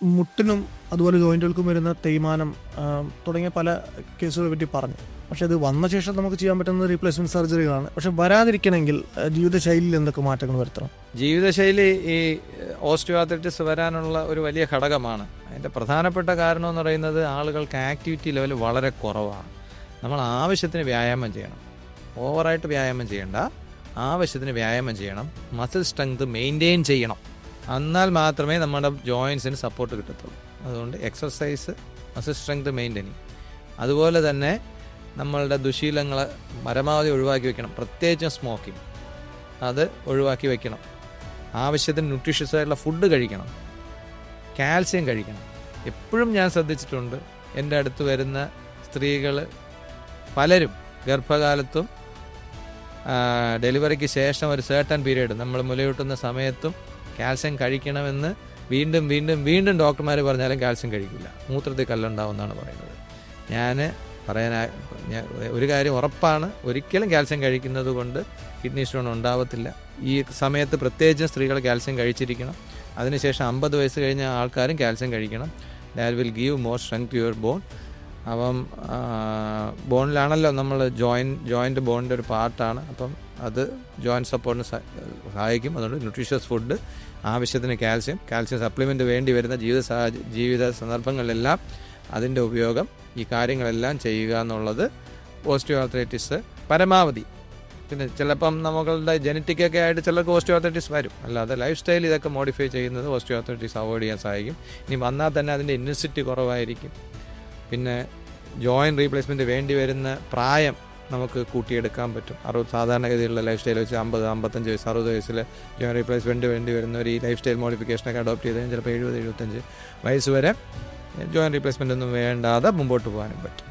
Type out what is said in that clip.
മുട്ടിനും അതുപോലെ ജോയിൻറ്റുകൾക്കും വരുന്ന തേയ്മാനം തുടങ്ങിയ പല കേസുകളെ പറ്റി പറഞ്ഞു. പക്ഷേ അത് വന്ന ശേഷം നമുക്ക് ചെയ്യാൻ പറ്റുന്നത് റീപ്ലേസ്മെൻറ്റ് സർജറികളാണ്. പക്ഷേ വരാതിരിക്കണമെങ്കിൽ ജീവിതശൈലിയിൽ എന്തൊക്കെ മാറ്റങ്ങൾ വരുത്തണം? ജീവിതശൈലി ഈ ഓസ്റ്റിയോആർത്രൈറ്റിസ് വരാനുള്ള ഒരു വലിയ ഘടകമാണ്. അതിൻ്റെ പ്രധാനപ്പെട്ട കാരണം എന്ന് പറയുന്നത് ആളുകൾക്ക് ആക്ടിവിറ്റി ലെവൽ വളരെ കുറവാണ്. നമ്മൾ ആവശ്യത്തിന് വ്യായാമം ചെയ്യണം. ഓവറായിട്ട് വ്യായാമം ചെയ്യേണ്ട, ആവശ്യത്തിന് വ്യായാമം ചെയ്യണം. മസിൽ സ്ട്രെങ്ത് മെയിൻറ്റെയിൻ ചെയ്യണം. എന്നാൽ മാത്രമേ നമ്മുടെ ജോയിൻസിന് സപ്പോർട്ട് കിട്ടത്തുള്ളൂ. അതുകൊണ്ട് എക്സർസൈസ്, മസിൽ സ്ട്രെങ്ത് മെയിൻറ്റെയിനിങ്, അതുപോലെ തന്നെ നമ്മളുടെ ദുശീലങ്ങൾ പരമാവധി ഒഴിവാക്കി വെക്കണം. പ്രത്യേകിച്ചും സ്മോക്കിംഗ് അത് ഒഴിവാക്കി വെക്കണം. ആവശ്യത്തിന് ന്യൂട്രീഷ്യസ് ആയിട്ടുള്ള ഫുഡ് കഴിക്കണം. കാൽസ്യം കഴിക്കണം. എപ്പോഴും ഞാൻ ശ്രദ്ധിച്ചിട്ടുണ്ട്, എൻ്റെ അടുത്ത് വരുന്ന സ്ത്രീകൾ പലരും ഗർഭകാലത്തും ഡെലിവറിക്ക് ശേഷം ഒരു സർട്ടൻ പീരീഡ് നമ്മൾ മുലയൂട്ടുന്ന സമയത്തും കാൽസ്യം കഴിക്കണമെന്ന് വീണ്ടും വീണ്ടും വീണ്ടും ഡോക്ടർമാർ പറഞ്ഞാലും കാൽസ്യം കഴിക്കില്ല. മൂത്രത്തിൽ കല്ലുണ്ടാവുമെന്നാണ് പറയുന്നത്. ഞാൻ ഒരു കാര്യം ഉറപ്പാണ്, ഒരിക്കലും കാൽസ്യം കഴിക്കുന്നത് കൊണ്ട് കിഡ്നി സ്റ്റോൺ ഉണ്ടാവത്തില്ല. ഈ സമയത്ത് പ്രത്യേകിച്ചും സ്ത്രീകൾ കാൽസ്യം കഴിച്ചിരിക്കണം. അതിനുശേഷം 50 വയസ്സ് കഴിഞ്ഞ ആൾക്കാരും കാൽസ്യം കഴിക്കണം. That will give more strength to your bone. അപ്പം ബോണിലാണല്ലോ നമ്മൾ ജോയിൻറ്റ് ബോണിൻ്റെ ഒരു പാർട്ടാണ്. അപ്പം അത് ജോയിൻറ്റ് സപ്പോർട്ടിന് സഹായിക്കും. അതുകൊണ്ട് ന്യൂട്രീഷ്യസ് ഫുഡ്, ആവശ്യത്തിന് കാൽസ്യം സപ്ലിമെൻറ്റ് വേണ്ടി വരുന്ന ജീവിത സന്ദർഭങ്ങളിലെല്ലാം അതിൻ്റെ ഉപയോഗം, ഈ കാര്യങ്ങളെല്ലാം ചെയ്യുക എന്നുള്ളത് ഓസ്റ്റിയോആർത്രൈറ്റിസ് പരമാവധി. പിന്നെ ചിലപ്പം നമ്മളുടെ ജനറ്റിക്കൊക്കെ ആയിട്ട് ചിലർക്ക് ഓസ്റ്റിയോആർത്രൈറ്റിസ് വരും. അല്ലാതെ ലൈഫ് സ്റ്റൈൽ ഇതൊക്കെ മോഡിഫൈ ചെയ്യുന്നത് ഓസ്റ്റിയോആർത്രൈറ്റിസ് അവോയ്ഡ് ചെയ്യാൻ സഹായിക്കും. ഇനി വന്നാൽ തന്നെ അതിൻ്റെ ഇൻറ്റൻസിറ്റി കുറവായിരിക്കും. പിന്നെ ജോയിൻറ്റ് റീപ്ലേസ്മെൻറ്റ് വേണ്ടി വരുന്ന പ്രായം നമുക്ക് കൂട്ടിയെടുക്കാൻ പറ്റും. സാധാരണഗതിയിലുള്ള ലൈഫ് സ്റ്റൈൽ വെച്ച് 50, 55 വയസ്സ്, 60 വയസ്സിൽ ജോയിൻറ്റ് റീപ്ലേസ്മെൻറ്റ് വേണ്ടി വരുന്നവർ ഈ ലൈഫ് സ്റ്റൈൽ മോഡിഫിക്കേഷനൊക്കെ അഡോപ്റ്റ് ചെയ്ത് ചിലപ്പോൾ 70, 75 വയസ്സ് വരെ ജോയിൻറ്റ് റീപ്ലേസ്മെൻ്റ് ഒന്നും വേണ്ടാതെ മുമ്പോട്ട് പോകാനും പറ്റും.